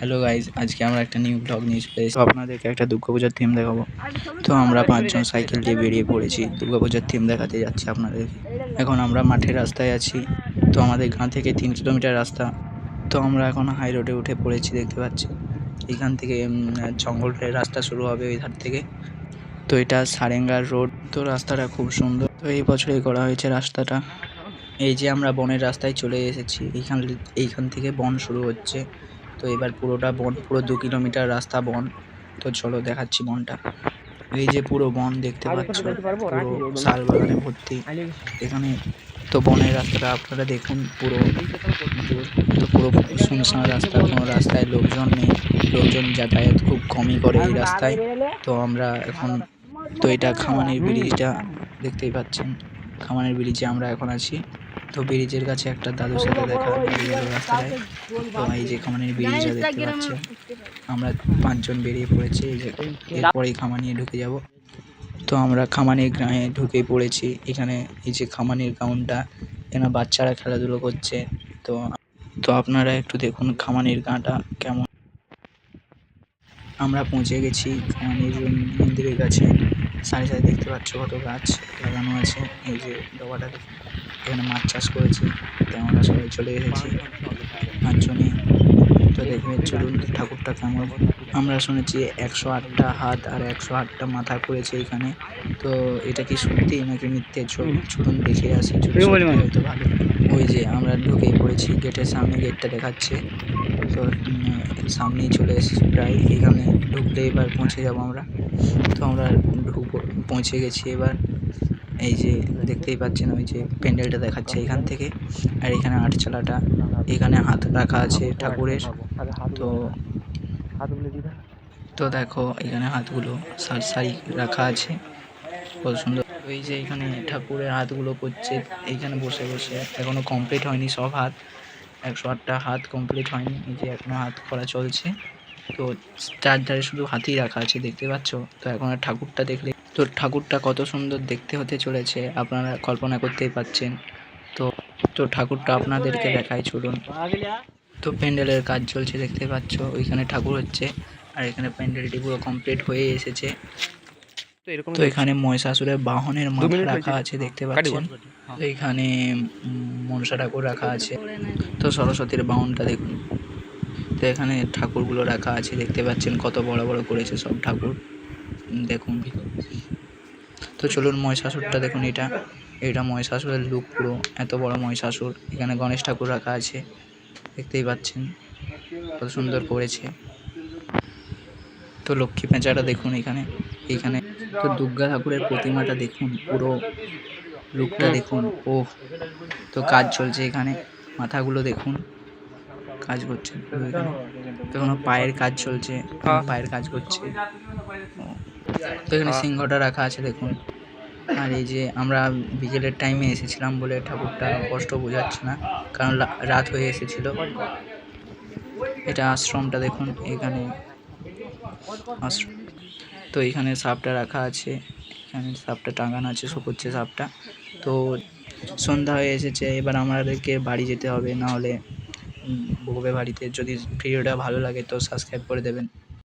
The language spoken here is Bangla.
হ্যালো গাইজ, আজকে আমরা একটা নিউ ব্লগ নিয়ে চলে এসেছি। আপনাদেরকে একটা দুর্গাপূজার থিম দেখাবো। তো আমরা 5জন সাইকেল দিয়ে বেরিয়ে পড়েছি, দুর্গাপূজার থিম দেখাতে যাচ্ছি আপনাদেরকে। এখন আমরা মাঠের রাস্তায় আছি। তো আমাদের গাঁ থেকে 3 কিলোমিটার রাস্তা। তো আমরা এখন হাই রোডে উঠে পড়েছি, দেখতে পাচ্ছি। এইখান থেকে জঙ্গলের রাস্তা শুরু হবে ওই ধার থেকে। তো এটা সারেঙ্গার রোড। তো রাস্তাটা খুব সুন্দর। তো এই বছরই করা হয়েছে রাস্তাটা। এই যে আমরা বনের রাস্তায় চলে এসেছি। এইখান থেকে বন শুরু হচ্ছে। তো এবার পুরোটা বন, পুরো 2 কিলোমিটার রাস্তা বন। তো চলো দেখাচ্ছি বনটা। এই যে পুরো বন দেখতে পাচ্ছ, পুরো শাল বাগানে ভর্তি এখানে। তো বনের রাস্তাটা আপনারা দেখুন, পুরো তো পুরো শুনশান রাস্তা, কোনো রাস্তায় লোকজন নেই। লোকজন যাতায়াত খুব কমই করে এই রাস্তায়। তো আমরা এখন, তো এটা খামানির ব্রিজটা দেখতেই পাচ্ছেন। খামানির ব্রিজে আমরা এখন আছি। তো ব্রিজের কাছে একটা দাদুর সাথে দেখা হয়ে গেল রাস্তায়। তো এই যে খামানির ব্রিজটা দেখতে পাচ্ছেন। আমরা 5 জন বেরিয়ে পড়েছি। এই যে এরপরেই খামানিয়ে ঢুকে যাব। তো আমরা খামানির গ্রামে ঢুকে পড়েছি। এখানে এই যে খামানির গ্রাউন্ডটা, এখানে বাচ্চারা খেলাধুলো করছে। তো তো আপনারা একটু দেখুন খামানির গাঁটা কেমন। আমরা পৌঁছে গেছি খামানির মন্দিরের কাছে। সারি সারি দেখতে পাচ্ছ কত গাছ লাগানো আছে। এই যে ডগাটা দেখুন, এখানে মাছ চাষ করেছে। তো আমরা সবাই চলে এসেছি 5 জনে। তো দেখবে চলুন ঠাকুরটা কেমন। আমরা শুনেছি 108টা হাত আর 108টা মাথা করেছে এখানে। তো এটা কি সত্যি নাকি মিথ্যে, চলুন দেখে আসি। হয়তো ভালো। ওই যে আমরা ঢুকেই পড়েছি গেটের সামনে, গেটটা দেখাচ্ছে। তো সামনেই চলে এসেছি প্রায়। এখানে ঢুকলে এবার পৌঁছে যাব আমরা। তো আমরা পৌঁছে গেছি এবার। এই যে দেখতেই পাচ্ছেন, ওই যে প্যান্ডেলটা দেখাচ্ছে এখান থেকে। আর এখানে আটচালাটা, এখানে হাত রাখা আছে ঠাকুরের। তো দেখো এখানে হাতগুলো সারি সারি রাখা আছে, কত সুন্দর। এই যে এখানে ঠাকুরের হাতগুলো করছে এইখানে বসে বসে। এখনো কমপ্লিট হয়নি সব হাত, 108টা হাত কমপ্লিট হয়নি। এই যে এখনো হাত করা চলছে। তো চারধারে শুধু হাতই রাখা আছে, দেখতে পাচ্ছ। তো এখন ঠাকুরটা দেখলে, তো ঠাকুরটা কত সুন্দর দেখতে হতে চলেছে আপনারা কল্পনা করতেই পাচ্ছেন। তো ঠাকুরটা আপনাদেরকে দেখাই, চলুন। তো প্যান্ডেলের কাজ চলছে দেখতে পাচ্ছ, ওইখানে ঠাকুর হচ্ছে। আর এখানে প্যান্ডেলটি পুরো কমপ্লিট হয়ে এসেছে। তো এখানে মহিষাসুরের বাহনের মাথা রাখা আছে দেখতে পাচ্ছেন। তো এখানে মনসা ঠাকুর রাখা আছে। তো সরস্বতীর বাহনটা দেখুন। তো এখানে ঠাকুরগুলো রাখা আছে দেখতে পাচ্ছেন, কত বড় বড় করেছে সব ঠাকুর দেখুন। তো চলুন মহিষাসুরটা দেখুন। এটা মহিষাসুরের লুক পুরো, এত বড় মহিষাসুর। এখানে গণেশ ঠাকুর রাখা আছে দেখতেই পাচ্ছেন, কত সুন্দর করেছে। তো লক্ষ্মী পেঁচাটা দেখুন এইখানে। তো দুর্গা ঠাকুরের প্রতিমাটা দেখুন, পুরো লুকটা দেখুন। তো কাজ চলছে এখানে, মাথাগুলো দেখুন কাজ করছে এখানে। তো এখনো পায়ের কাজ চলছে, পায়ের কাজ করছে। তো এখানে সিংহটা রাখা আছে দেখুন। আর এই যে আমরা বিকেলের টাইমে এসেছিলাম বলে ঠাকুরটা কষ্ট বোঝাচ্ছে না, কারণ রাত হয়ে এসেছিল। এটা আশ্রমটা দেখুন এখানে, আশ্রম। তো এখানে সাপটা রাখা আছে, এখানে সাপটা টাঙানো আছে, শুকোচ্ছে সাপটা। তো সন্ধ্যা হয়ে এসেছে, এবার আমাদেরকে বাড়ি যেতে হবে, না হলে বকবে বাড়িতে। যদি ভিডিওটা ভালো লাগে তো সাবস্ক্রাইব করে দেবেন।